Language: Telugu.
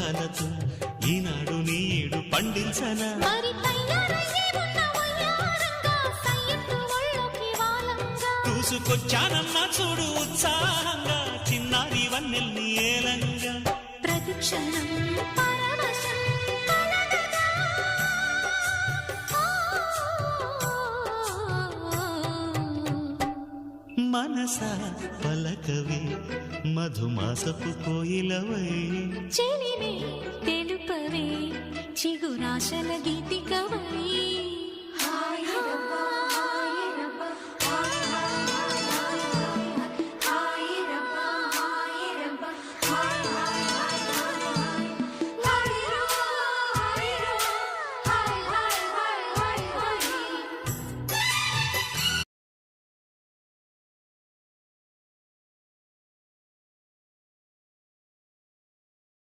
రాగాలతో ఈనాడు నీడు పండించనా చూసుకొచ్చానన్నా చూడు ఉత్సాహంగా చిన్నారి వన్నెల్ని ఏలంగా ప్రతిక్షణం మనసా పలకవే మధుమాసపు కోయిలవై చెలిమే తెలుపవే చిగురాశల గీతికవై